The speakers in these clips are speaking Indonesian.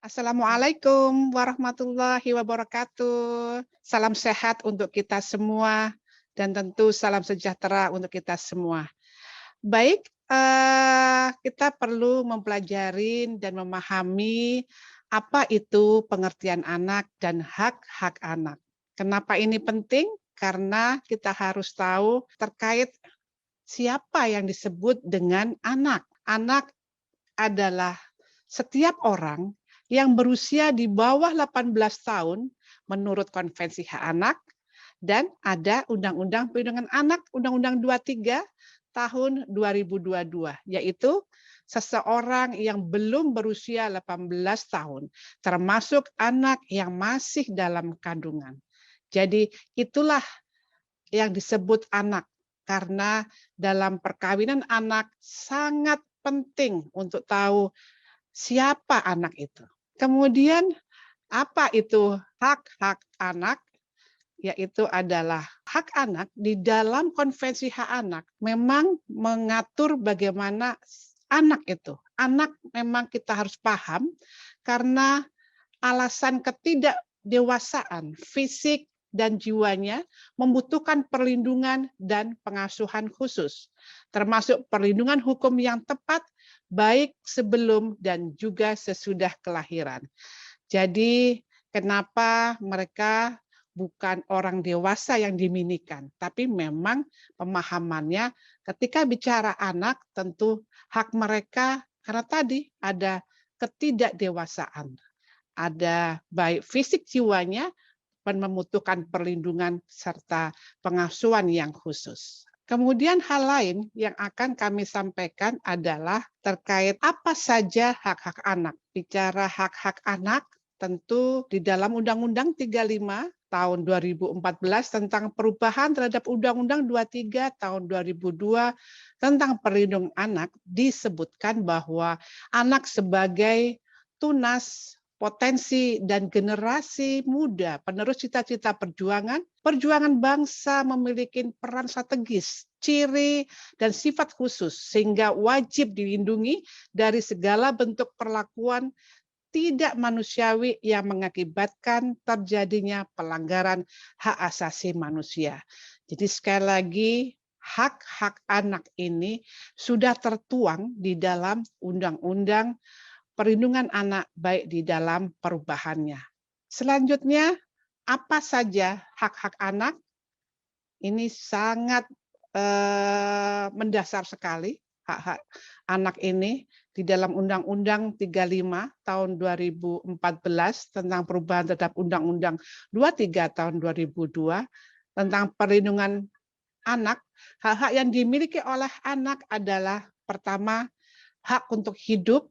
Assalamualaikum warahmatullahi wabarakatuh. Salam sehat untuk kita semua dan tentu salam sejahtera untuk kita semua. Baik, kita perlu mempelajari dan memahami apa itu pengertian anak dan hak-hak anak. Kenapa ini penting? Karena kita harus tahu terkait siapa yang disebut dengan anak. Anak adalah setiap orang yang berusia di bawah 18 tahun menurut Konvensi Hak Anak dan ada Undang-Undang Perlindungan Anak, Undang-Undang 23 tahun 2022, yaitu seseorang yang belum berusia 18 tahun, termasuk anak yang masih dalam kandungan. Jadi itulah yang disebut anak, karena dalam perkawinan anak sangat penting untuk tahu siapa anak itu. Kemudian apa itu hak-hak anak? Yaitu adalah hak anak di dalam Konvensi Hak Anak memang mengatur bagaimana anak itu. Anak memang kita harus paham karena alasan ketidakdewasaan fisik dan jiwanya membutuhkan perlindungan dan pengasuhan khusus, termasuk perlindungan hukum yang tepat baik sebelum dan juga sesudah kelahiran. Jadi kenapa mereka bukan orang dewasa yang diminikan, tapi memang pemahamannya ketika bicara anak tentu hak mereka karena tadi ada ketidakdewasaan, ada baik fisik jiwanya dan membutuhkan perlindungan serta pengasuhan yang khusus. Kemudian hal lain yang akan kami sampaikan adalah terkait apa saja hak-hak anak. Bicara hak-hak anak, tentu di dalam Undang-Undang 35 tahun 2014 tentang perubahan terhadap Undang-Undang 23 tahun 2002 tentang perlindungan anak disebutkan bahwa anak sebagai tunas potensi dan generasi muda penerus cita-cita perjuangan bangsa memiliki peran strategis, ciri dan sifat khusus sehingga wajib dilindungi dari segala bentuk perlakuan tidak manusiawi yang mengakibatkan terjadinya pelanggaran hak asasi manusia. Jadi sekali lagi hak-hak anak ini sudah tertuang di dalam Undang-Undang Perlindungan Anak baik di dalam perubahannya. Selanjutnya, apa saja hak-hak anak? Ini sangat mendasar sekali hak-hak anak ini di dalam Undang-Undang 35 tahun 2014 tentang perubahan terhadap Undang-Undang 23 tahun 2002 tentang perlindungan anak. Hak-hak yang dimiliki oleh anak adalah pertama, hak untuk hidup,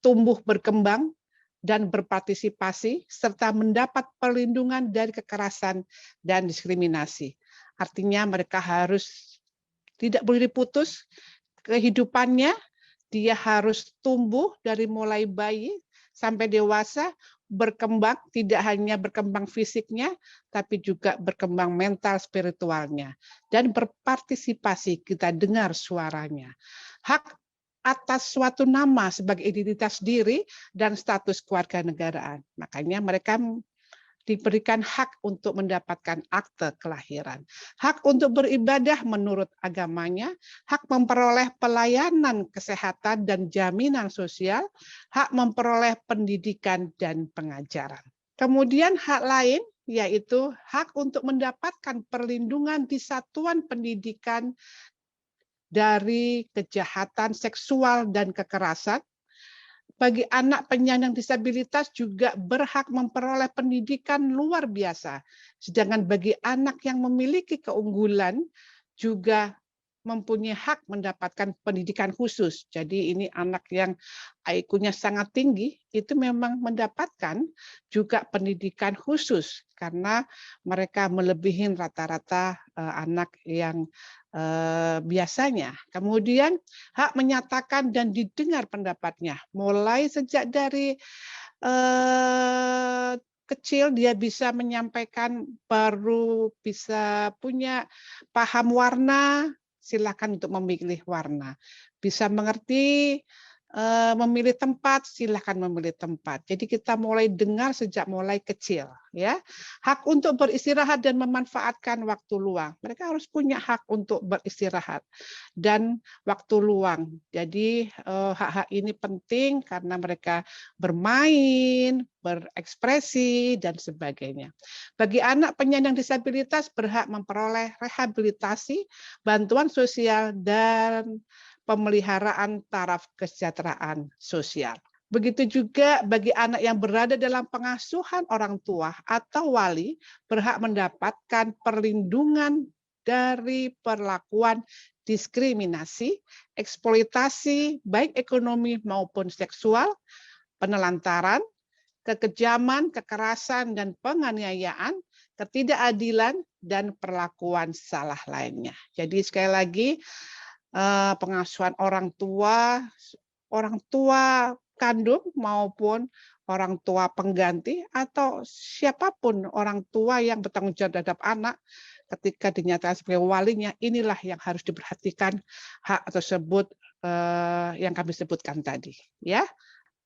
tumbuh berkembang, dan berpartisipasi, serta mendapat perlindungan dari kekerasan dan diskriminasi. Artinya mereka harus tidak boleh diputus kehidupannya, dia harus tumbuh dari mulai bayi sampai dewasa, berkembang, tidak hanya berkembang fisiknya, tapi juga berkembang mental spiritualnya. Dan berpartisipasi, kita dengar suaranya. Hak atas suatu nama sebagai identitas diri dan status kewarganegaraan. Makanya mereka diberikan hak untuk mendapatkan akte kelahiran, hak untuk beribadah menurut agamanya, hak memperoleh pelayanan kesehatan dan jaminan sosial, hak memperoleh pendidikan dan pengajaran. Kemudian hak lain yaitu hak untuk mendapatkan perlindungan di satuan pendidikan dari kejahatan seksual dan kekerasan. Bagi anak penyandang disabilitas juga berhak memperoleh pendidikan luar biasa. Sedangkan bagi anak yang memiliki keunggulan juga mempunyai hak mendapatkan pendidikan khusus. Jadi ini anak yang IQ-nya sangat tinggi, itu memang mendapatkan juga pendidikan khusus karena mereka melebihi rata-rata anak yang biasanya. Kemudian hak menyatakan dan didengar pendapatnya, mulai sejak dari kecil dia bisa menyampaikan, baru bisa punya paham warna, silakan untuk memilih warna. Bisa mengerti memilih tempat, silahkan memilih tempat. Jadi kita mulai dengar sejak mulai kecil, ya. Hak untuk beristirahat dan memanfaatkan waktu luang. Mereka harus punya hak untuk beristirahat dan waktu luang. Jadi hak-hak ini penting karena mereka bermain, berekspresi, dan sebagainya. Bagi anak penyandang disabilitas berhak memperoleh rehabilitasi, bantuan sosial, dan pemeliharaan taraf kesejahteraan sosial. Begitu juga bagi anak yang berada dalam pengasuhan orang tua atau wali berhak mendapatkan perlindungan dari perlakuan diskriminasi, eksploitasi baik ekonomi maupun seksual, penelantaran, kekejaman, kekerasan, dan penganiayaan, ketidakadilan, dan perlakuan salah lainnya. Jadi sekali lagi, pengasuhan orang tua kandung maupun orang tua pengganti atau siapapun orang tua yang bertanggung jawab terhadap anak ketika dinyatakan sebagai walinya, inilah yang harus diperhatikan hak tersebut yang kami sebutkan tadi, ya.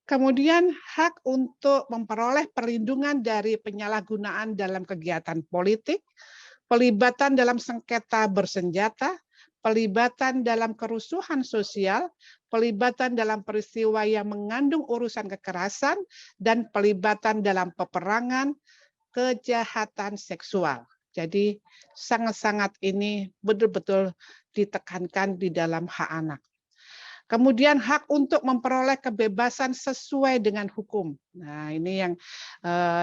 Kemudian hak untuk memperoleh perlindungan dari penyalahgunaan dalam kegiatan politik, pelibatan dalam sengketa bersenjata, pelibatan dalam kerusuhan sosial, pelibatan dalam peristiwa yang mengandung urusan kekerasan, dan pelibatan dalam peperangan, kejahatan seksual. Jadi sangat-sangat ini betul-betul ditekankan di dalam hak anak. Kemudian hak untuk memperoleh kebebasan sesuai dengan hukum. Nah, ini yang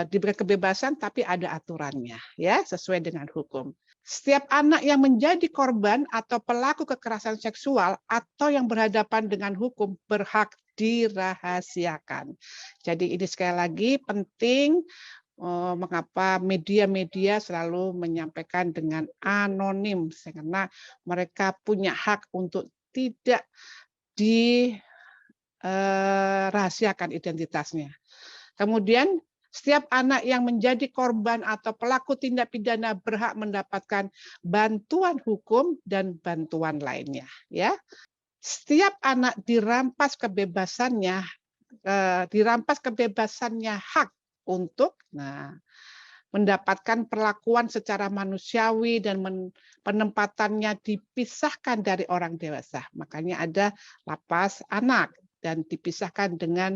diberi kebebasan tapi ada aturannya, ya, sesuai dengan hukum. Setiap anak yang menjadi korban atau pelaku kekerasan seksual atau yang berhadapan dengan hukum berhak dirahasiakan. Jadi ini sekali lagi penting mengapa media-media selalu menyampaikan dengan anonim karena mereka punya hak untuk tidak dirahasiakan identitasnya. Kemudian setiap anak yang menjadi korban atau pelaku tindak pidana berhak mendapatkan bantuan hukum dan bantuan lainnya. Ya, setiap anak dirampas kebebasannya hak untuk mendapatkan perlakuan secara manusiawi dan penempatannya dipisahkan dari orang dewasa. Makanya ada lapas anak dan dipisahkan dengan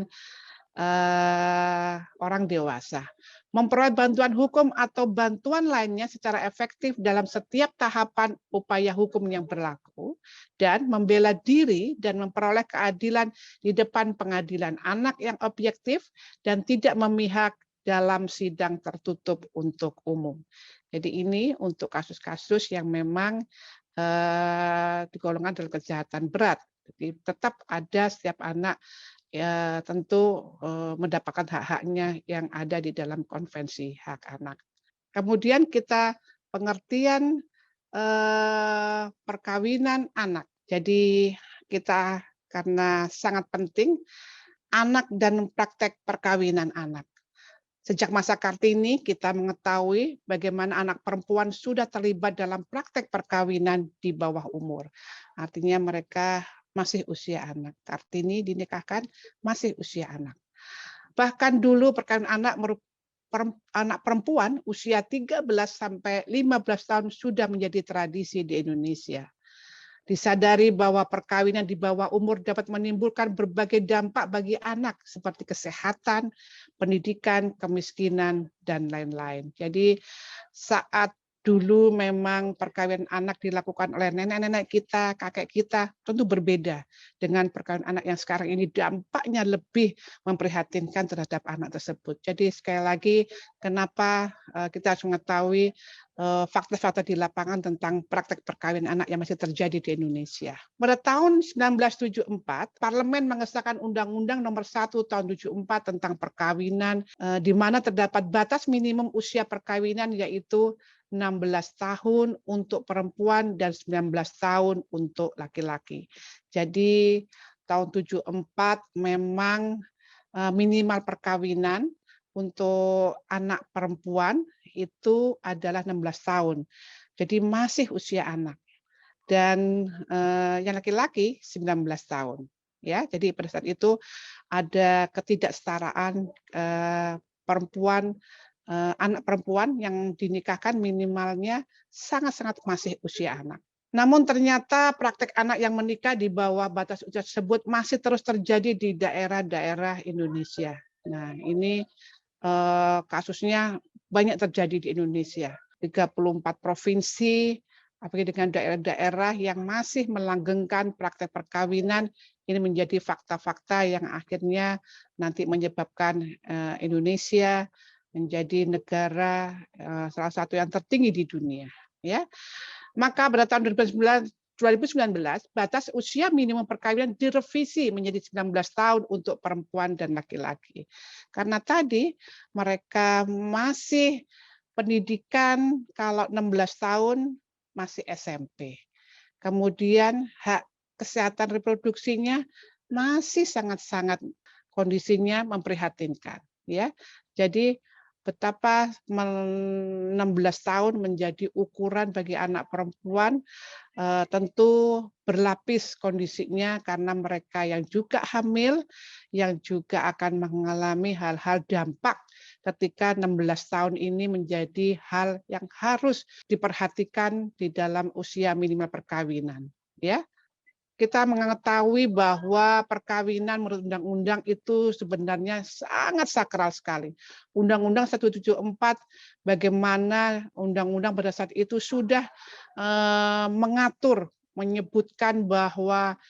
orang dewasa. Memperoleh bantuan hukum atau bantuan lainnya secara efektif dalam setiap tahapan upaya hukum yang berlaku dan membela diri dan memperoleh keadilan di depan pengadilan anak yang objektif dan tidak memihak dalam sidang tertutup untuk umum. Jadi ini untuk kasus-kasus yang memang digolongkan dalam kejahatan berat. Jadi tetap ada setiap anak ya tentu mendapatkan hak-haknya yang ada di dalam konvensi hak anak. Kemudian kita pengertian perkawinan anak. Jadi kita karena sangat penting anak dan praktek perkawinan anak. Sejak masa Kartini, kita mengetahui bagaimana anak perempuan sudah terlibat dalam praktek perkawinan di bawah umur. Artinya mereka masih usia anak. Kartini dinikahkan masih usia anak. Bahkan dulu perkawinan anak perempuan usia 13 sampai 15 tahun sudah menjadi tradisi di Indonesia. Disadari bahwa perkawinan di bawah umur dapat menimbulkan berbagai dampak bagi anak seperti kesehatan, pendidikan, kemiskinan, dan lain-lain. Jadi saat dulu memang perkawinan anak dilakukan oleh nenek-nenek kita, kakek kita, tentu berbeda dengan perkawinan anak yang sekarang ini dampaknya lebih memprihatinkan terhadap anak tersebut. Jadi sekali lagi, kenapa kita harus mengetahui fakta-fakta di lapangan tentang praktek perkawinan anak yang masih terjadi di Indonesia. Pada tahun 1974, Parlemen mengesahkan Undang-Undang Nomor 1 Tahun 74 tentang perkawinan, di mana terdapat batas minimum usia perkawinan yaitu 16 tahun untuk perempuan dan 19 tahun untuk laki-laki. Jadi tahun 74 memang minimal perkawinan untuk anak perempuan itu adalah 16 tahun. Jadi masih usia anak. Dan yang laki-laki 19 tahun. ya. Jadi pada saat itu ada ketidaksetaraan perempuan, anak perempuan yang dinikahkan minimalnya sangat-sangat masih usia anak. Namun ternyata praktek anak yang menikah di bawah batas usia tersebut masih terus terjadi di daerah-daerah Indonesia. Nah, ini kasusnya banyak terjadi di Indonesia. 34 provinsi, apalagi dengan daerah-daerah yang masih melanggengkan praktek perkawinan, ini menjadi fakta-fakta yang akhirnya nanti menyebabkan Indonesia menjadi negara salah satu yang tertinggi di dunia. Ya, maka pada tahun 2019, batas usia minimum perkawinan direvisi menjadi 19 tahun untuk perempuan dan laki-laki. Karena tadi mereka masih pendidikan kalau 16 tahun masih SMP. Kemudian hak kesehatan reproduksinya masih sangat-sangat kondisinya memprihatinkan, ya. Jadi betapa 16 tahun menjadi ukuran bagi anak perempuan, tentu berlapis kondisinya karena mereka yang juga hamil, yang juga akan mengalami hal-hal dampak ketika 16 tahun ini menjadi hal yang harus diperhatikan di dalam usia minimal perkawinan, ya. Kita mengetahui bahwa perkawinan menurut undang-undang itu sebenarnya sangat sakral sekali. Undang-Undang 174 bagaimana undang-undang pada saat itu sudah mengatur, menyebutkan bahwa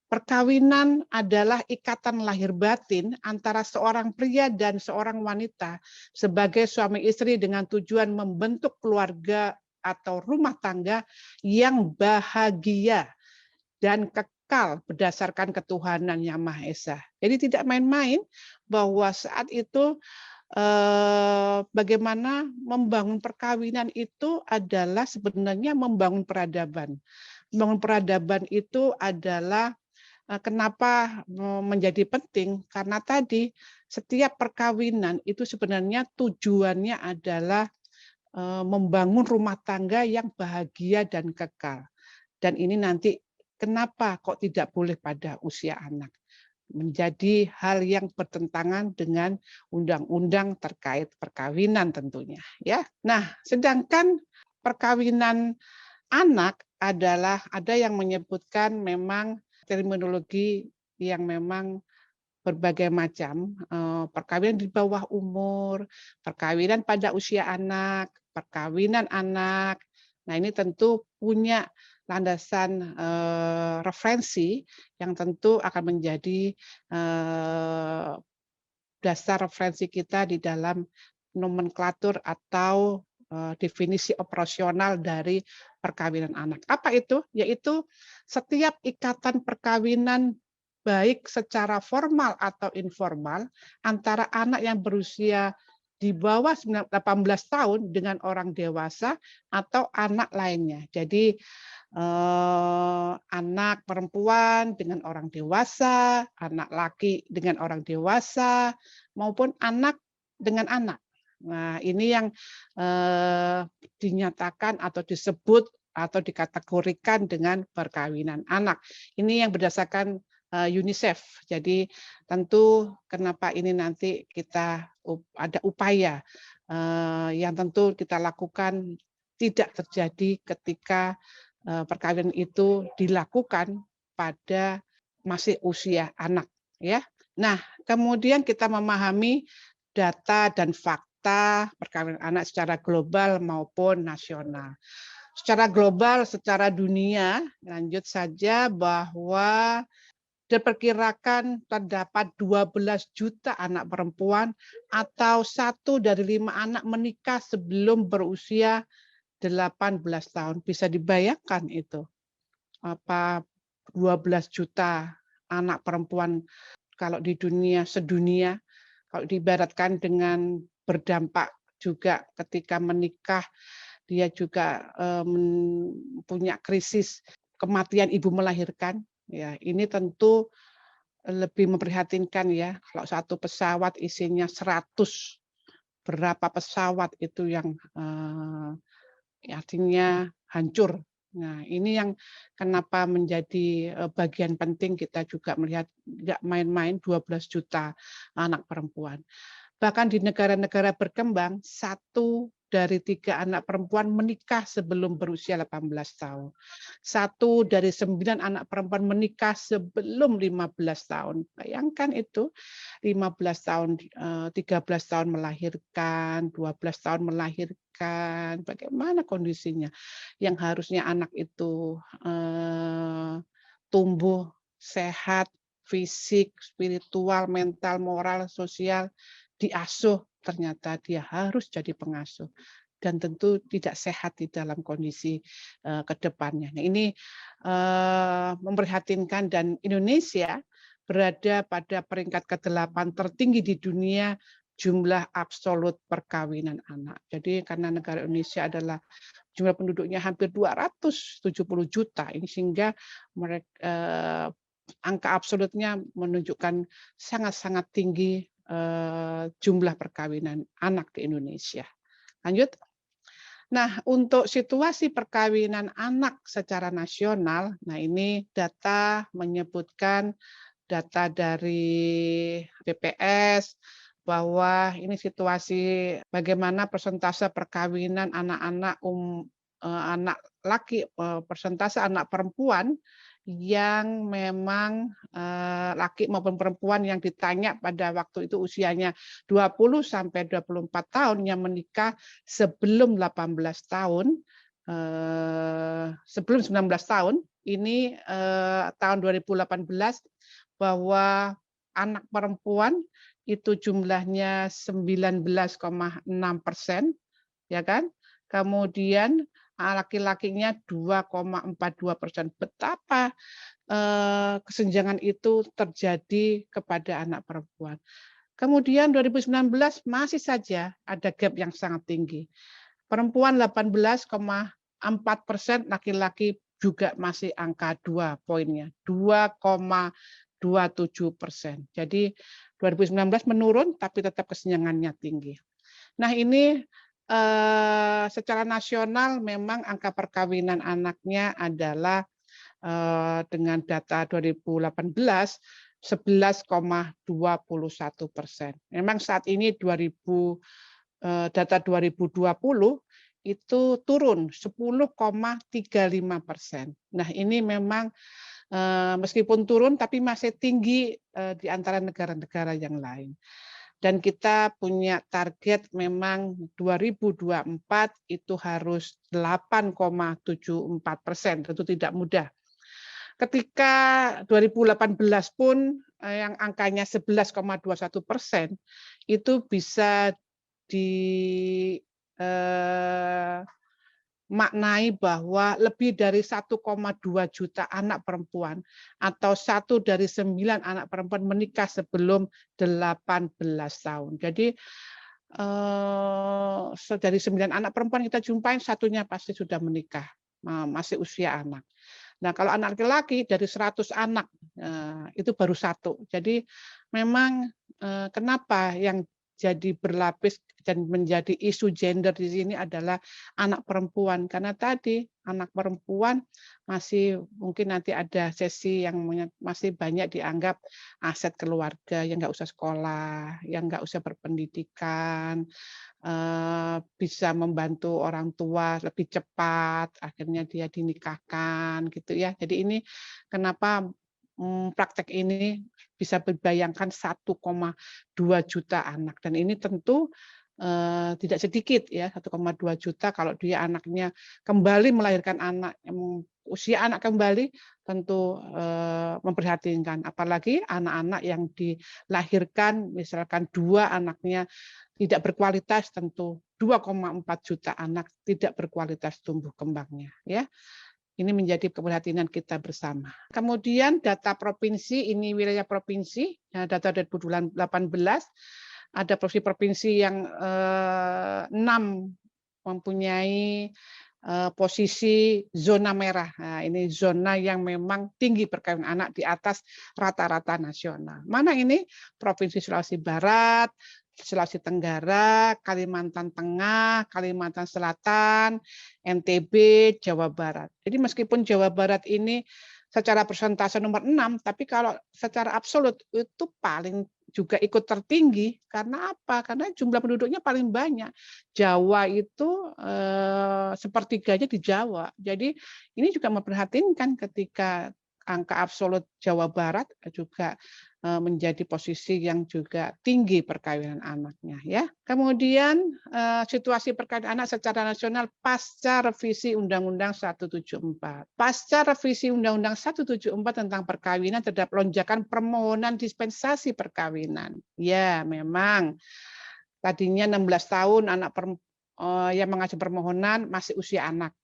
perkawinan adalah ikatan lahir batin antara seorang pria dan seorang wanita sebagai suami istri dengan tujuan membentuk keluarga atau rumah tangga yang bahagia dan kekal berdasarkan ketuhanan yang Maha Esa. Jadi tidak main-main bahwa saat itu bagaimana membangun perkawinan itu adalah sebenarnya membangun peradaban. Membangun peradaban itu adalah kenapa menjadi penting, karena tadi setiap perkawinan itu sebenarnya tujuannya adalah membangun rumah tangga yang bahagia dan kekal. Dan ini nanti kenapa kok tidak boleh pada usia anak? Menjadi hal yang bertentangan dengan undang-undang terkait perkawinan tentunya, ya. Nah, sedangkan perkawinan anak adalah ada yang menyebutkan memang terminologi yang memang berbagai macam, perkawinan di bawah umur, perkawinan pada usia anak, perkawinan anak. Nah, ini tentu punya landasan referensi yang tentu akan menjadi dasar referensi kita di dalam nomenklatur atau definisi operasional dari perkawinan anak. Apa itu? Yaitu setiap ikatan perkawinan baik secara formal atau informal antara anak yang berusia di bawah 18 tahun dengan orang dewasa atau anak lainnya. Jadi anak perempuan dengan orang dewasa, anak laki dengan orang dewasa, maupun anak dengan anak. Nah, ini yang dinyatakan atau disebut atau dikategorikan dengan perkawinan anak. Ini yang berdasarkan UNICEF. Jadi tentu kenapa ini nanti kita ada upaya yang tentu kita lakukan tidak terjadi ketika perkawinan itu dilakukan pada masih usia anak, ya. Nah, kemudian kita memahami data dan fakta perkawinan anak secara global maupun nasional. Secara global, secara dunia, lanjut saja bahwa diperkirakan terdapat 12 juta anak perempuan atau 1 dari 5 anak menikah sebelum berusia 18 tahun. Bisa dibayangkan itu. Apa 12 juta anak perempuan kalau di dunia sedunia, kalau diibaratkan dengan berdampak juga ketika menikah, dia juga punya krisis kematian ibu melahirkan. Ya, ini tentu lebih memprihatinkan ya. Kalau satu pesawat isinya 100, berapa pesawat itu yang artinya hancur Nah, ini yang kenapa menjadi bagian penting kita juga melihat nggak main-main 12 juta anak perempuan. Bahkan di negara-negara berkembang, 1 dari 3 anak perempuan menikah sebelum berusia 18 tahun. 1 dari 9 anak perempuan menikah sebelum 15 tahun. Bayangkan itu, 15 tahun, 13 tahun melahirkan, 12 tahun melahirkan, bagaimana kondisinya? Yang harusnya anak itu tumbuh sehat, fisik, spiritual, mental, moral, sosial, diasuh, ternyata dia harus jadi pengasuh. Dan tentu tidak sehat di dalam kondisi ke depannya. Nah, ini memprihatinkan dan Indonesia berada pada peringkat ke-8 tertinggi di dunia jumlah absolut perkawinan anak. Jadi karena negara Indonesia adalah jumlah penduduknya hampir 270 juta, ini sehingga mereka angka absolutnya menunjukkan sangat-sangat tinggi jumlah perkawinan anak di Indonesia. Lanjut. Nah, untuk situasi perkawinan anak secara nasional, nah ini data menyebutkan data dari BPS bahwa ini situasi bagaimana persentase perkawinan anak-anak anak laki, persentase anak perempuan yang memang laki maupun perempuan yang ditanya pada waktu itu usianya 20 sampai 24 tahun yang menikah sebelum 18 tahun, sebelum 19 tahun, ini tahun 2018 bahwa anak perempuan itu jumlahnya 19,6%, ya kan? Kemudian laki-lakinya 2,42%. Betapa kesenjangan itu terjadi kepada anak perempuan. Kemudian 2019 masih saja ada gap yang sangat tinggi. Perempuan 18,4%, laki-laki juga masih angka 2 poinnya, 2,27%. Jadi 2019 menurun tapi tetap kesenjangannya tinggi. Nah, ini secara nasional memang angka perkawinan anaknya adalah dengan data 2018 11,21%. Memang saat ini data 2020 itu turun 10,35%. Nah, ini memang meskipun turun tapi masih tinggi di antara negara-negara yang lain. Dan kita punya target memang 2024 itu harus 8,74%. Tentu tidak mudah. Ketika 2018 pun yang angkanya 11,21% itu bisa maknai bahwa lebih dari 1,2 juta anak perempuan atau 1 dari 9 anak perempuan menikah sebelum 18 tahun. Jadi dari 9 anak perempuan kita jumpain 1-nya pasti sudah menikah, masih usia anak. Nah, kalau anak laki-laki dari 100 anak itu baru 1. Jadi memang kenapa yang jadi berlapis dan menjadi isu gender di sini adalah anak perempuan. Karena tadi anak perempuan masih mungkin nanti ada sesi yang masih banyak dianggap aset keluarga, yang nggak usah sekolah, yang nggak usah berpendidikan, bisa membantu orang tua lebih cepat, akhirnya dia dinikahkan gitu ya. Jadi ini kenapa praktek ini bisa dibayangkan 1,2 juta anak, dan ini tentu tidak sedikit ya, 1,2 juta kalau dia anaknya kembali melahirkan anak, usia anak kembali tentu memprihatinkan, apalagi anak-anak yang dilahirkan misalkan 2 anaknya tidak berkualitas, tentu 2,4 juta anak tidak berkualitas tumbuh kembangnya ya. Ini menjadi keprihatinan kita bersama. Kemudian data provinsi, ini wilayah provinsi, data 2018, ada provinsi yang 6 mempunyai posisi zona merah. Nah, ini zona yang memang tinggi perkawinan anak di atas rata-rata nasional. Mana ini? Provinsi Sulawesi Barat, Sulawesi Tenggara, Kalimantan Tengah, Kalimantan Selatan, NTB, Jawa Barat. Jadi meskipun Jawa Barat ini secara persentase nomor 6, tapi kalau secara absolut itu paling juga ikut tertinggi. Karena apa? Karena jumlah penduduknya paling banyak. Jawa itu sepertiganya di Jawa. Jadi ini juga memprihatinkan ketika angka absolut Jawa Barat juga menjadi posisi yang juga tinggi perkawinan anaknya, ya. Kemudian situasi perkawinan anak secara nasional pasca revisi Undang-Undang 174. Pasca revisi Undang-Undang 174 tentang perkawinan terhadap lonjakan permohonan dispensasi perkawinan. Ya, memang tadinya 16 tahun anak yang mengajukan permohonan masih usia anak.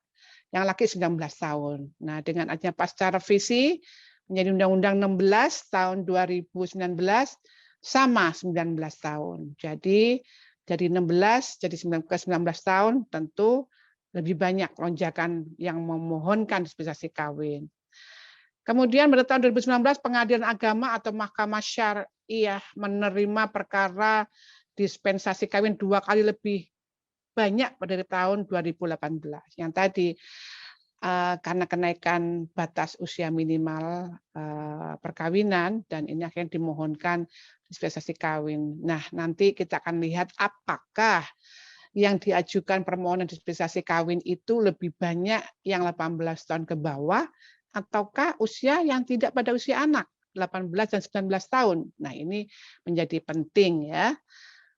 Yang laki 19 tahun. Nah, dengan adanya pasca revisi menjadi Undang-Undang 16 tahun 2019 sama 19 tahun. Jadi dari 16 jadi ke 19 tahun tentu lebih banyak lonjakan yang memohonkan dispensasi kawin. Kemudian pada tahun 2019 Pengadilan Agama atau Mahkamah Syariah menerima perkara dispensasi kawin 2 kali lebih banyak dari tahun 2018. Yang tadi karena kenaikan batas usia minimal perkawinan dan ini akhirnya dimohonkan dispensasi kawin. Nah, nanti kita akan lihat apakah yang diajukan permohonan dispensasi kawin itu lebih banyak yang 18 tahun ke bawah ataukah usia yang tidak pada usia anak 18 dan 19 tahun. Nah, ini menjadi penting ya.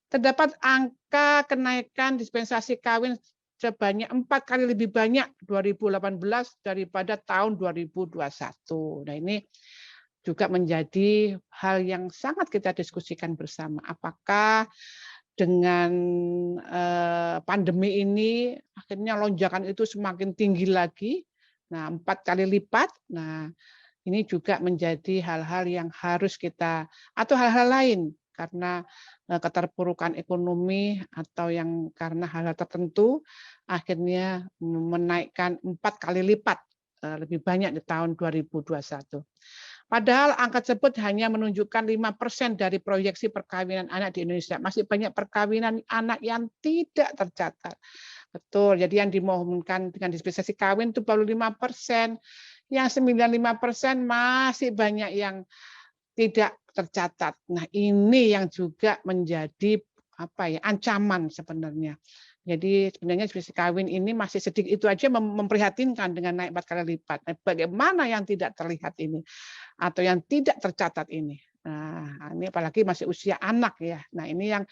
Terdapat angka kenaikan dispensasi kawin sebanyak 4 kali lebih banyak 2018 daripada tahun 2021. Nah, ini juga menjadi hal yang sangat kita diskusikan bersama. Apakah dengan pandemi ini akhirnya lonjakan itu semakin tinggi lagi? Nah, 4 kali lipat. Nah, ini juga menjadi hal-hal yang harus kita atau hal-hal lain karena keterpurukan ekonomi atau yang karena hal-hal tertentu akhirnya menaikkan 4 kali lipat lebih banyak di tahun 2021. Padahal angka tersebut hanya menunjukkan 5% dari proyeksi perkawinan anak di Indonesia. Masih banyak perkawinan anak yang tidak tercatat. Betul, jadi yang dimohonkan dengan dispensasi kawin itu baru 5%. Yang 95% masih banyak yang tidak tercatat. Nah, ini yang juga menjadi ancaman sebenarnya. Jadi sebenarnya dispensasi kawin ini masih sedikit itu aja memprihatinkan dengan naik 4 kali lipat. Nah, bagaimana yang tidak terlihat ini atau yang tidak tercatat ini? Nah, ini apalagi masih usia anak ya. Nah, ini yang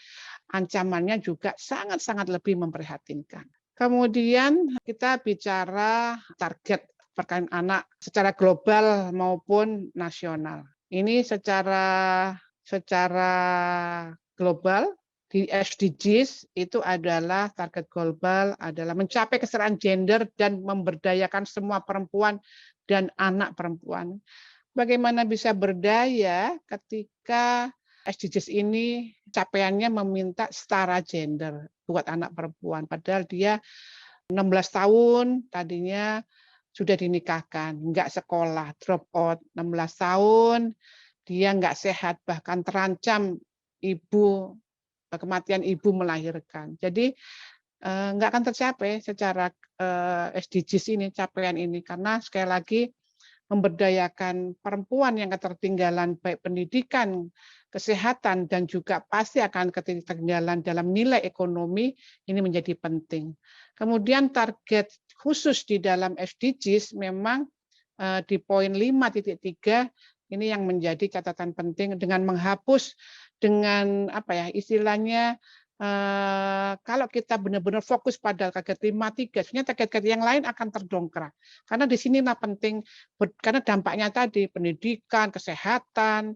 ancamannya juga sangat-sangat lebih memprihatinkan. Kemudian kita bicara target perkawinan anak secara global maupun nasional. Ini secara global di SDGs itu adalah target global adalah mencapai kesetaraan gender dan memberdayakan semua perempuan dan anak perempuan. Bagaimana bisa berdaya ketika SDGs ini capaiannya meminta setara gender buat anak perempuan. Padahal dia 16 tahun tadinya sudah dinikahkan, nggak sekolah, drop out, 16 tahun, dia nggak sehat, bahkan terancam kematian ibu melahirkan. Jadi nggak akan tercapai secara SDGs ini, capaian ini, karena sekali lagi memberdayakan perempuan yang ketertinggalan baik pendidikan, kesehatan, dan juga pasti akan ketertinggalan dalam nilai ekonomi, ini menjadi penting. Kemudian target khusus di dalam SDGs memang di poin 5.3 ini yang menjadi catatan penting dengan menghapus dengan istilahnya kalau kita benar-benar fokus pada target 5.3, sebenarnya target yang lain akan terdongkrak. Karena di sinilah penting, karena dampaknya tadi pendidikan, kesehatan,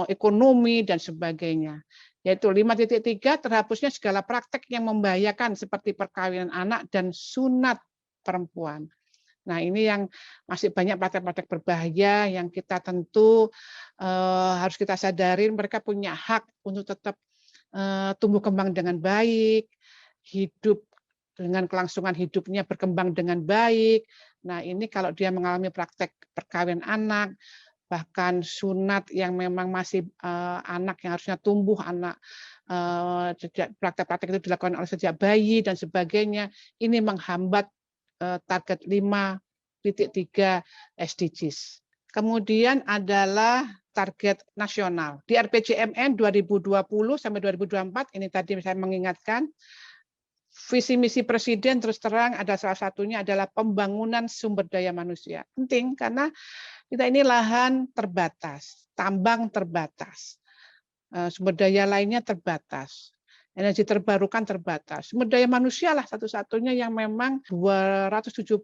ekonomi, dan sebagainya. Yaitu 5.3 terhapusnya segala praktek yang membahayakan seperti perkawinan anak dan sunat perempuan. Nah, ini yang masih banyak praktek-praktek berbahaya yang kita tentu harus kita sadarin mereka punya hak untuk tetap tumbuh kembang dengan baik, hidup dengan kelangsungan hidupnya berkembang dengan baik. Nah, ini kalau dia mengalami praktek perkawinan anak, bahkan sunat yang memang masih anak yang harusnya tumbuh, anak praktek-praktek itu dilakukan oleh sejak bayi dan sebagainya. Ini menghambat target 5.3 SDGs. Kemudian adalah target nasional. Di RPJMN 2020 sampai 2024, ini tadi saya mengingatkan, visi misi presiden terus terang ada salah satunya adalah pembangunan sumber daya manusia. Penting karena kita ini lahan terbatas, tambang terbatas, sumber daya lainnya terbatas, energi terbarukan terbatas. Sumber daya manusia lah satu-satunya yang memang 270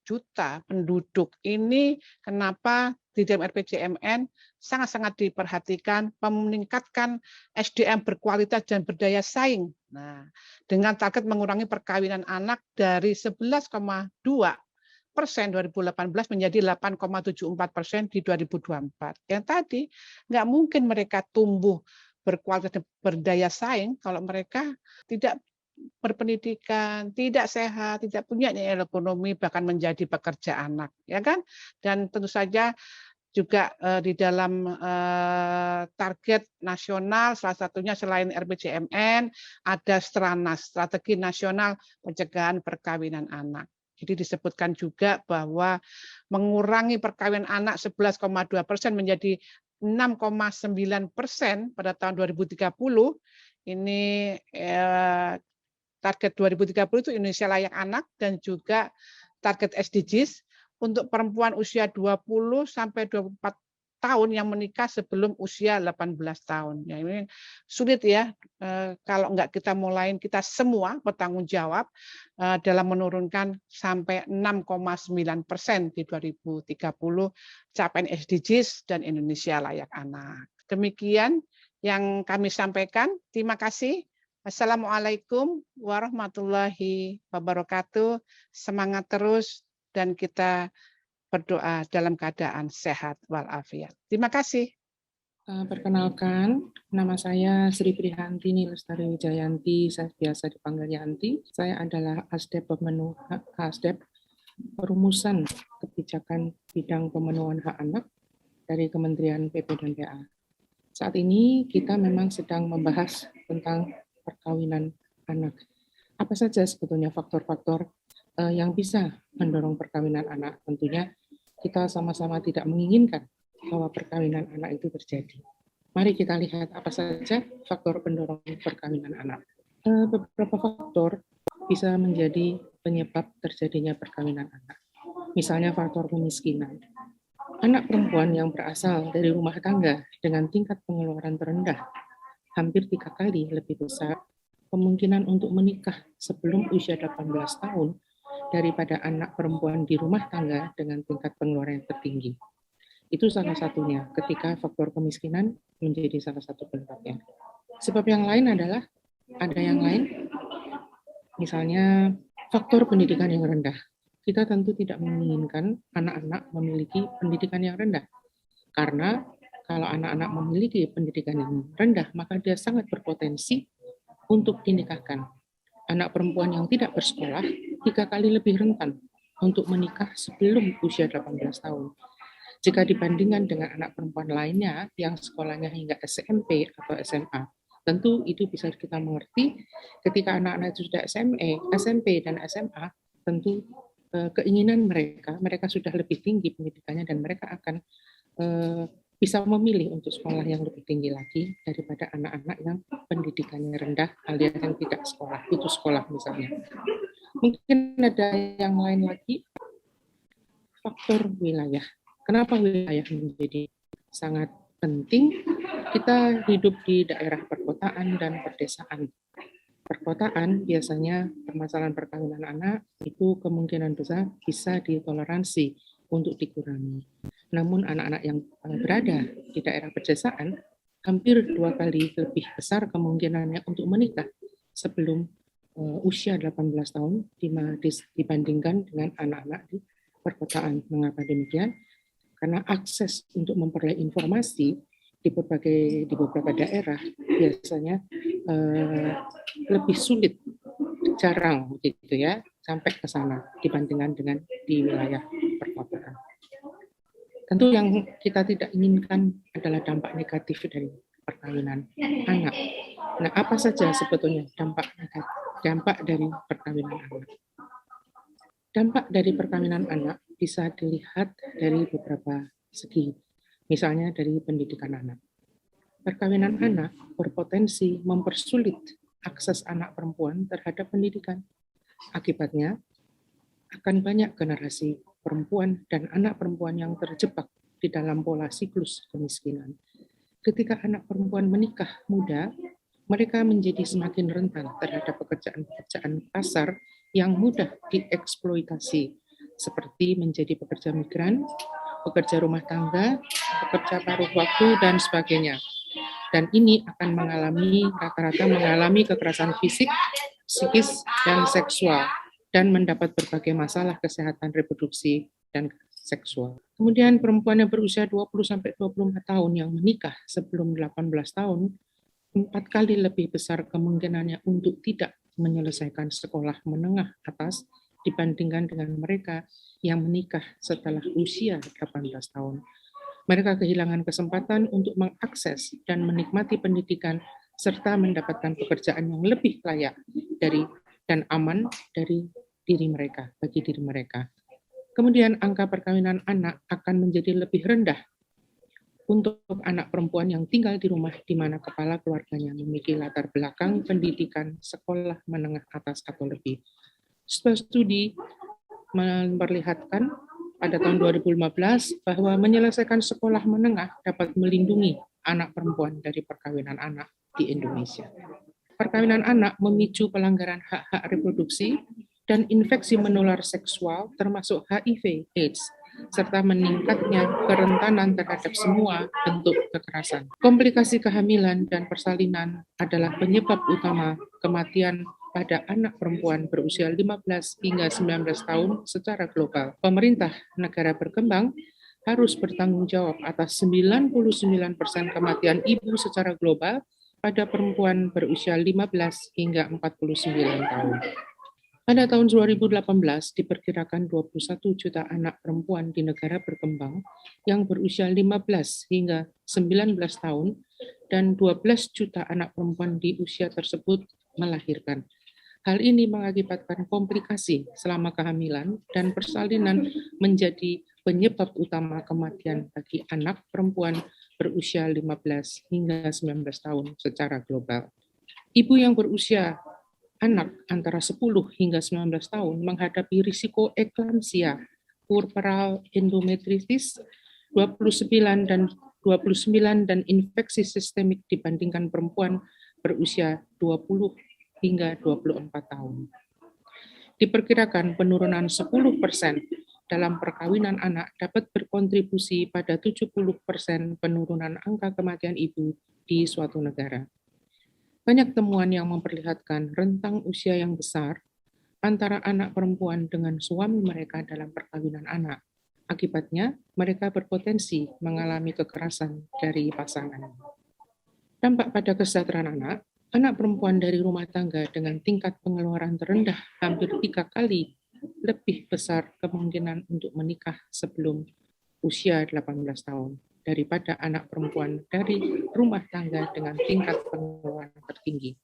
juta penduduk. Ini kenapa di dalam RPJMN sangat-sangat diperhatikan meningkatkan SDM berkualitas dan berdaya saing. Nah, dengan target mengurangi perkawinan anak dari 11,2% 2018 menjadi 8,74% di 2024. Yang tadi nggak mungkin mereka tumbuh berkualitas dan berdaya saing kalau mereka tidak berpendidikan, tidak sehat, tidak punya nilai ekonomi, bahkan menjadi pekerja anak, ya kan? Dan tentu saja juga di dalam target nasional, salah satunya selain RPJMN, ada Stranas, Strategi Nasional Pencegahan Perkawinan Anak. Jadi disebutkan juga bahwa mengurangi perkawinan anak 11,2% menjadi 6,9% pada tahun 2030. Ini target 2030 itu Indonesia Layak Anak dan juga target SDGs untuk perempuan usia 20 sampai 24 tahun yang menikah sebelum usia 18 tahun. Ya, ini sulit ya kalau enggak kita mulain, kita semua bertanggung jawab dalam menurunkan sampai 6,9% di 2030 capaian SDGs dan Indonesia Layak Anak. Demikian yang kami sampaikan. Terima kasih. Assalamualaikum warahmatullahi wabarakatuh. Semangat terus dan kita berdoa dalam keadaan sehat walafiat. Terima kasih. Perkenalkan, nama saya Sri Prihantini Lestari Wijayanti, saya biasa dipanggil Yanti. Saya adalah Asdep Perumusan Kebijakan Bidang Pemenuhan Hak Anak dari Kementerian PP dan PA. Saat ini kita memang sedang membahas tentang perkawinan anak. Apa saja sebetulnya faktor-faktor yang bisa mendorong perkawinan anak? Tentunya kita sama-sama tidak menginginkan bahwa perkawinan anak itu terjadi. Mari kita lihat apa saja faktor pendorong perkawinan anak. Beberapa faktor bisa menjadi penyebab terjadinya perkawinan anak. Misalnya faktor kemiskinan. Anak perempuan yang berasal dari rumah tangga dengan tingkat pengeluaran terendah hampir 3 kali lebih besar kemungkinan untuk menikah sebelum usia 18 tahun daripada anak perempuan di rumah tangga dengan tingkat pengeluaran yang tertinggi. Itu salah satunya ketika faktor kemiskinan menjadi salah satu penyebabnya. Sebab yang lain adalah, ada yang lain, misalnya faktor pendidikan yang rendah. Kita tentu tidak menginginkan anak-anak memiliki pendidikan yang rendah. Karena kalau anak-anak memiliki pendidikan yang rendah, maka dia sangat berpotensi untuk dinikahkan. Anak perempuan yang tidak bersekolah 3 kali lebih rentan untuk menikah sebelum usia 18 tahun. Jika dibandingkan dengan anak perempuan lainnya yang sekolahnya hingga SMP atau SMA, tentu itu bisa kita mengerti ketika anak-anak itu sudah SMP dan SMA, tentu keinginan mereka sudah lebih tinggi pendidikannya dan mereka akan bisa memilih untuk sekolah yang lebih tinggi lagi daripada anak-anak yang pendidikannya rendah alias yang tidak sekolah, putus sekolah misalnya. Mungkin ada yang lain lagi, faktor wilayah. Kenapa wilayah menjadi sangat penting? Kita hidup di daerah perkotaan dan perdesaan. Perkotaan biasanya permasalahan perkawinan anak itu kemungkinan besar bisa ditoleransi untuk dikurangi. Namun anak-anak yang berada di daerah pedesaan hampir 2 kali lebih besar kemungkinannya untuk menikah sebelum usia 18 tahun dibandingkan dengan anak-anak di perkotaan. Mengapa demikian? Karena akses untuk memperoleh informasi di beberapa daerah biasanya lebih sulit, jarang gitu ya sampai ke sana dibandingkan dengan di wilayah perkotaan. Tentu yang kita tidak inginkan adalah dampak negatif dari perkawinan anak. Nah, apa saja sebetulnya dampak dari perkawinan anak? Dampak dari perkawinan anak bisa dilihat dari beberapa segi, misalnya dari pendidikan anak. Perkawinan anak berpotensi mempersulit akses anak perempuan terhadap pendidikan. Akibatnya, akan banyak generasi perempuan dan anak perempuan yang terjebak di dalam pola siklus kemiskinan. Ketika anak perempuan menikah muda, mereka menjadi semakin rentan terhadap pekerjaan-pekerjaan pasar yang mudah dieksploitasi, seperti menjadi pekerja migran, pekerja rumah tangga, pekerja paruh waktu, dan sebagainya. Dan ini akan rata-rata mengalami kekerasan fisik, psikis, dan seksual, dan mendapat berbagai masalah kesehatan reproduksi dan seksual. Kemudian perempuan yang berusia 20-24 tahun yang menikah sebelum 18 tahun, 4 kali lebih besar kemungkinannya untuk tidak menyelesaikan sekolah menengah atas dibandingkan dengan mereka yang menikah setelah usia 18 tahun. Mereka kehilangan kesempatan untuk mengakses dan menikmati pendidikan serta mendapatkan pekerjaan yang lebih layak dan aman bagi diri mereka. Kemudian angka perkawinan anak akan menjadi lebih rendah untuk anak perempuan yang tinggal di rumah di mana kepala keluarganya memiliki latar belakang pendidikan sekolah menengah atas atau lebih. Sebuah studi memperlihatkan pada tahun 2015 bahwa menyelesaikan sekolah menengah dapat melindungi anak perempuan dari perkawinan anak di Indonesia. Perkawinan anak memicu pelanggaran hak-hak reproduksi dan infeksi menular seksual termasuk HIV/AIDS, serta meningkatnya kerentanan terhadap semua bentuk kekerasan. Komplikasi kehamilan dan persalinan adalah penyebab utama kematian pada anak perempuan berusia 15 hingga 19 tahun secara global. Pemerintah negara berkembang harus bertanggung jawab atas 99% kematian ibu secara global pada perempuan berusia 15 hingga 49 tahun. Pada tahun 2018 diperkirakan 21 juta anak perempuan di negara berkembang yang berusia 15 hingga 19 tahun dan 12 juta anak perempuan di usia tersebut melahirkan. Hal ini mengakibatkan komplikasi selama kehamilan dan persalinan menjadi penyebab utama kematian bagi anak perempuan berusia 15 hingga 19 tahun secara global. Ibu yang berusia anak antara 10 hingga 19 tahun menghadapi risiko eklamsia, puerperal endometritis 29 dan infeksi sistemik dibandingkan perempuan berusia 20 hingga 24 tahun. Diperkirakan penurunan 10% dalam perkawinan anak dapat berkontribusi pada 70% penurunan angka kematian ibu di suatu negara. Banyak temuan yang memperlihatkan rentang usia yang besar antara anak perempuan dengan suami mereka dalam perkawinan anak. Akibatnya, mereka berpotensi mengalami kekerasan dari pasangan. Dampak pada kesejahteraan anak perempuan dari rumah tangga dengan tingkat pengeluaran terendah hampir 3 kali lebih besar kemungkinan untuk menikah sebelum usia 18 tahun daripada anak perempuan dari rumah tangga dengan tingkat pengeluaran tertinggi.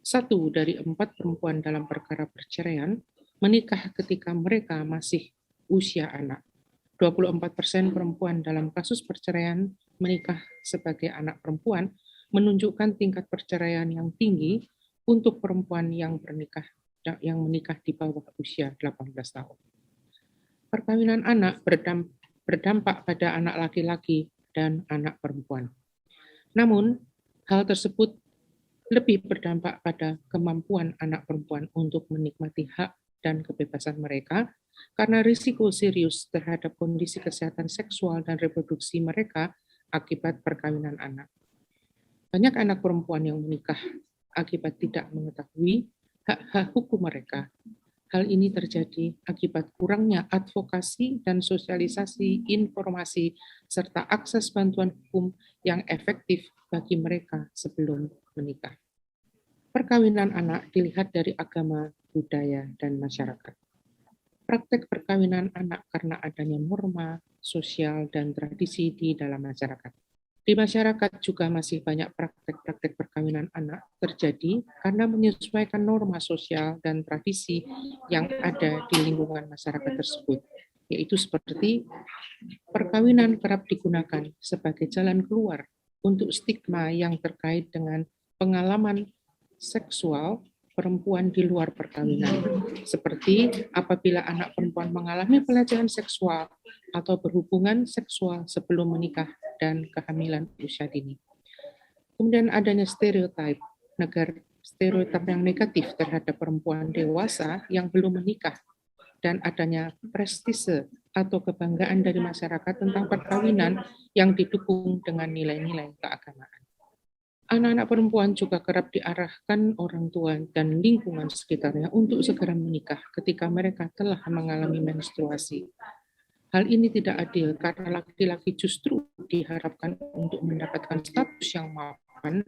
1 dari 4 perempuan dalam perkara perceraian menikah ketika mereka masih usia anak. 24% perempuan dalam kasus perceraian menikah sebagai anak perempuan menunjukkan tingkat perceraian yang tinggi untuk perempuan yang menikah di bawah usia 18 tahun. Perkawinan anak berdampak pada anak laki-laki dan anak perempuan. Namun, hal tersebut lebih berdampak pada kemampuan anak perempuan untuk menikmati hak dan kebebasan mereka karena risiko serius terhadap kondisi kesehatan seksual dan reproduksi mereka akibat perkawinan anak. Banyak anak perempuan yang menikah akibat tidak mengetahui hak-hak hukum mereka. Hal ini terjadi akibat kurangnya advokasi dan sosialisasi informasi serta akses bantuan hukum yang efektif bagi mereka sebelum menikah. Perkawinan anak dilihat dari agama, budaya, dan masyarakat. praktek perkawinan anak karena adanya norma, sosial, dan tradisi di dalam masyarakat. Di masyarakat juga masih banyak praktek-praktek perkawinan anak terjadi karena menyesuaikan norma sosial dan tradisi yang ada di lingkungan masyarakat tersebut, yaitu seperti perkawinan kerap digunakan sebagai jalan keluar untuk stigma yang terkait dengan pengalaman seksual perempuan di luar perkawinan, seperti apabila anak perempuan mengalami pelecehan seksual atau berhubungan seksual sebelum menikah dan kehamilan usia dini. Kemudian adanya stereotip yang negatif terhadap perempuan dewasa yang belum menikah, dan adanya prestise atau kebanggaan dari masyarakat tentang perkawinan yang didukung dengan nilai-nilai keagamaan. Anak-anak perempuan juga kerap diarahkan orang tua dan lingkungan sekitarnya untuk segera menikah ketika mereka telah mengalami menstruasi. Hal ini tidak adil karena laki-laki justru diharapkan untuk mendapatkan status yang mapan.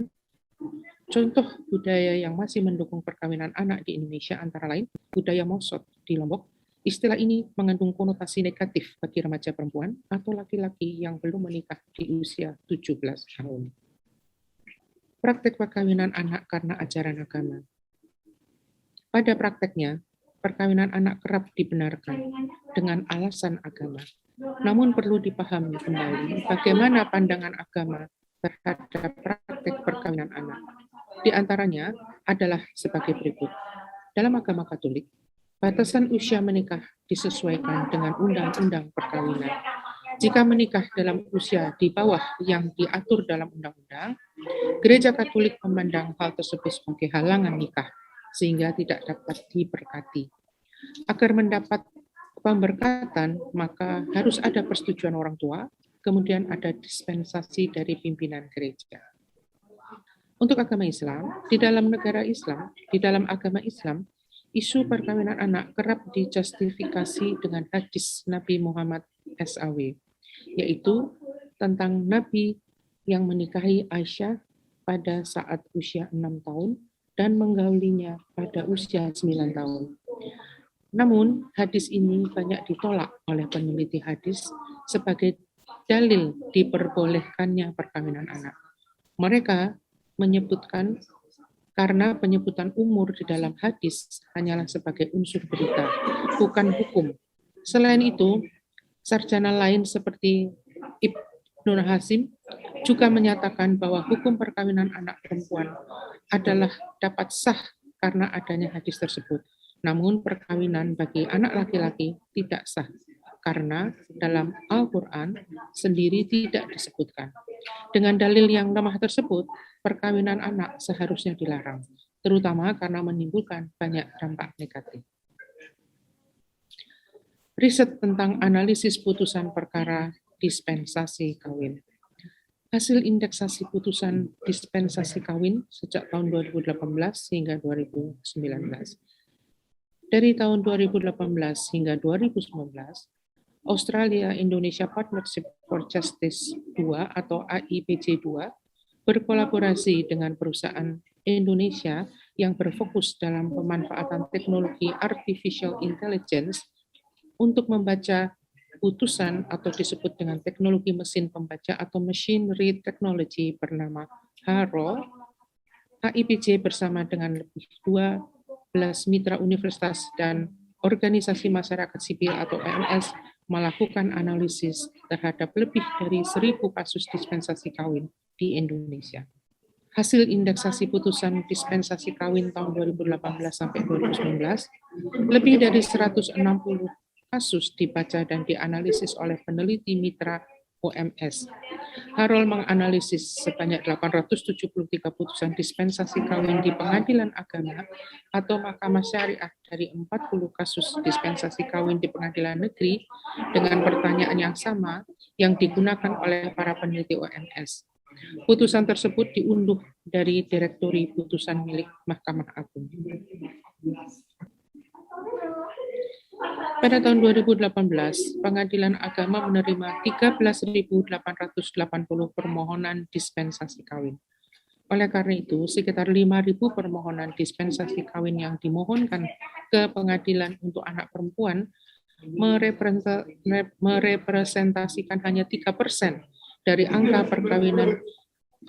Contoh budaya yang masih mendukung perkawinan anak di Indonesia antara lain budaya Mosot di Lombok. Istilah ini mengandung konotasi negatif bagi remaja perempuan atau laki-laki yang belum menikah di usia 17 tahun. Praktek perkawinan anak karena ajaran agama. Pada prakteknya, perkawinan anak kerap dibenarkan dengan alasan agama. Namun perlu dipahami kembali bagaimana pandangan agama terhadap praktek perkawinan anak. Di antaranya adalah sebagai berikut. Dalam agama Katolik, batasan usia menikah disesuaikan dengan undang-undang perkawinan. Jika menikah dalam usia di bawah yang diatur dalam undang-undang, Gereja Katolik memandang hal tersebut sebagai halangan nikah, sehingga tidak dapat diberkati. Agar mendapat pemberkatan, maka harus ada persetujuan orang tua, kemudian ada dispensasi dari pimpinan gereja. Untuk agama Islam, di dalam agama Islam, isu perkawinan anak kerap dijustifikasi dengan hadis Nabi Muhammad SAW, yaitu tentang Nabi yang menikahi Aisyah pada saat usia 6 tahun dan menggaulinya pada usia 9 tahun. Namun, hadis ini banyak ditolak oleh peneliti hadis sebagai dalil diperbolehkannya perkawinan anak. Mereka menyebutkan karena penyebutan umur di dalam hadis hanyalah sebagai unsur berita, bukan hukum. Selain itu, sarjana lain seperti Ibnu Hasim juga menyatakan bahwa hukum perkawinan anak perempuan adalah dapat sah karena adanya hadis tersebut. Namun perkawinan bagi anak laki-laki tidak sah karena dalam Al-Quran sendiri tidak disebutkan. Dengan dalil yang lemah tersebut, perkawinan anak seharusnya dilarang, terutama karena menimbulkan banyak dampak negatif. Riset tentang analisis putusan perkara dispensasi kawin. Hasil indeksasi putusan dispensasi kawin sejak tahun 2018 hingga 2019. Dari tahun 2018 hingga 2019, Australia Indonesia Partnership for Justice 2 atau AIPJ 2 berkolaborasi dengan perusahaan Indonesia yang berfokus dalam pemanfaatan teknologi artificial intelligence untuk membaca putusan atau disebut dengan teknologi mesin pembaca atau machine read technology bernama HARO. AIPJ bersama dengan lebih 12 mitra universitas dan organisasi masyarakat sipil atau OMS melakukan analisis terhadap lebih dari 1.000 kasus dispensasi kawin di Indonesia. Hasil indeksasi putusan dispensasi kawin tahun 2018 sampai 2019, lebih dari 160 kasus dibaca dan dianalisis oleh peneliti mitra OMS. Harol menganalisis sebanyak 873 putusan dispensasi kawin di pengadilan agama atau mahkamah syariah dari 40 kasus dispensasi kawin di pengadilan negeri dengan pertanyaan yang sama yang digunakan oleh para peneliti OMS. Putusan tersebut diunduh dari direktori putusan milik Mahkamah Agung. Pada tahun 2018, Pengadilan Agama menerima 13.880 permohonan dispensasi kawin. Oleh karena itu, sekitar 5.000 permohonan dispensasi kawin yang dimohonkan ke pengadilan untuk anak perempuan merepresentasikan hanya 3% dari angka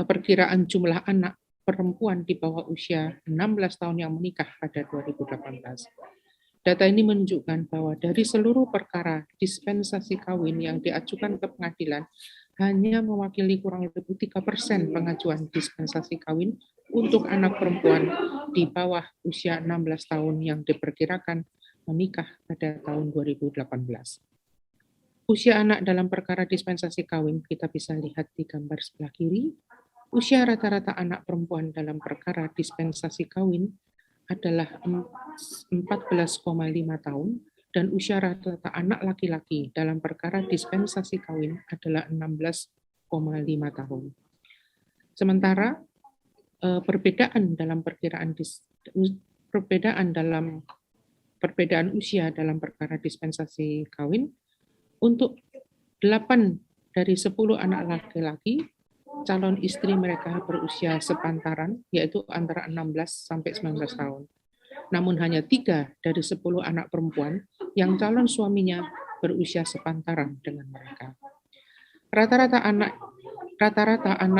perkiraan jumlah anak perempuan di bawah usia 16 tahun yang menikah pada 2018. Data ini menunjukkan bahwa dari seluruh perkara dispensasi kawin yang diajukan ke pengadilan, hanya mewakili kurang lebih 3% pengajuan dispensasi kawin untuk anak perempuan di bawah usia 16 tahun yang diperkirakan menikah pada tahun 2018. Usia anak dalam perkara dispensasi kawin kita bisa lihat di gambar sebelah kiri. Usia rata-rata anak perempuan dalam perkara dispensasi kawin adalah 14,5 tahun dan usia rata-rata anak laki-laki dalam perkara dispensasi kawin adalah 16,5 tahun. Sementara perbedaan usia dalam perkara dispensasi kawin untuk 8 dari 10 anak laki-laki calon istri mereka berusia sepantaran, yaitu antara 16 sampai 19 tahun. Namun hanya 3 dari 10 anak perempuan yang calon suaminya berusia sepantaran dengan mereka. Rata-rata anak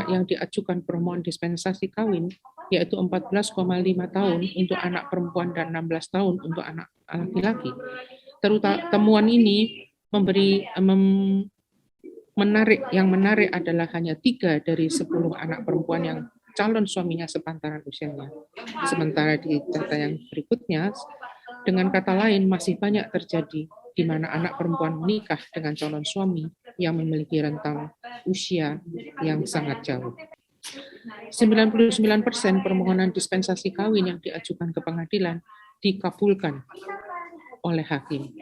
yang diajukan permohonan dispensasi kawin, yaitu 14,5 tahun untuk anak perempuan dan 16 tahun untuk anak laki-laki. Temuan ini menarik adalah hanya 3 dari 10 anak perempuan yang calon suaminya sepantaran usianya. Sementara di data yang berikutnya, dengan kata lain masih banyak terjadi di mana anak perempuan menikah dengan calon suami yang memiliki rentang usia yang sangat jauh. 99% permohonan dispensasi kawin yang diajukan ke pengadilan dikabulkan oleh hakim.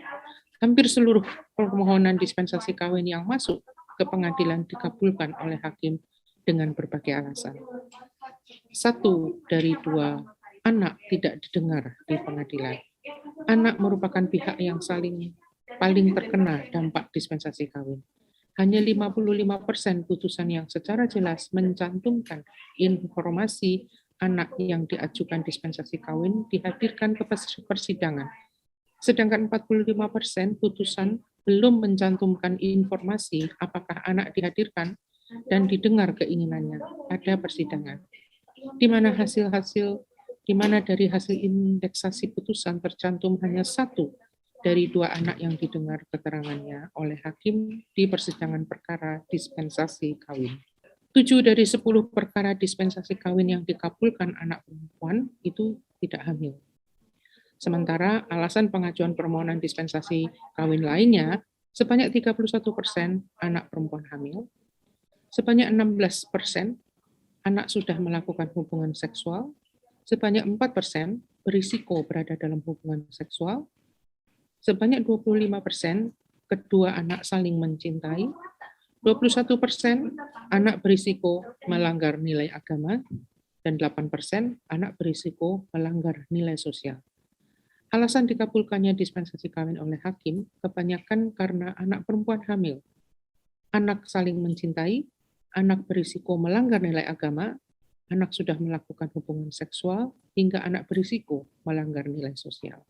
Hampir seluruh permohonan dispensasi kawin yang masuk ke pengadilan dikabulkan oleh hakim dengan berbagai alasan. 1 dari 2 anak tidak didengar di pengadilan. Anak merupakan pihak yang paling terkena dampak dispensasi kawin. Hanya 55% putusan yang secara jelas mencantumkan informasi anak yang diajukan dispensasi kawin dihadirkan ke persidangan. Sedangkan 45% putusan belum mencantumkan informasi apakah anak dihadirkan dan didengar keinginannya pada persidangan. Di mana dari hasil indeksasi putusan tercantum hanya 1 dari 2 anak yang didengar keterangannya oleh hakim di persidangan perkara dispensasi kawin. 7 dari 10 perkara dispensasi kawin yang dikabulkan anak perempuan itu tidak hamil. Sementara alasan pengajuan permohonan dispensasi kawin lainnya, sebanyak 31% anak perempuan hamil, sebanyak 16% anak sudah melakukan hubungan seksual, sebanyak 4% berisiko berada dalam hubungan seksual, sebanyak 25% kedua anak saling mencintai, 21% anak berisiko melanggar nilai agama, dan 8% anak berisiko melanggar nilai sosial. Alasan dikabulkannya dispensasi kawin oleh hakim kebanyakan karena anak perempuan hamil, anak saling mencintai, anak berisiko melanggar nilai agama, anak sudah melakukan hubungan seksual, hingga anak berisiko melanggar nilai sosial.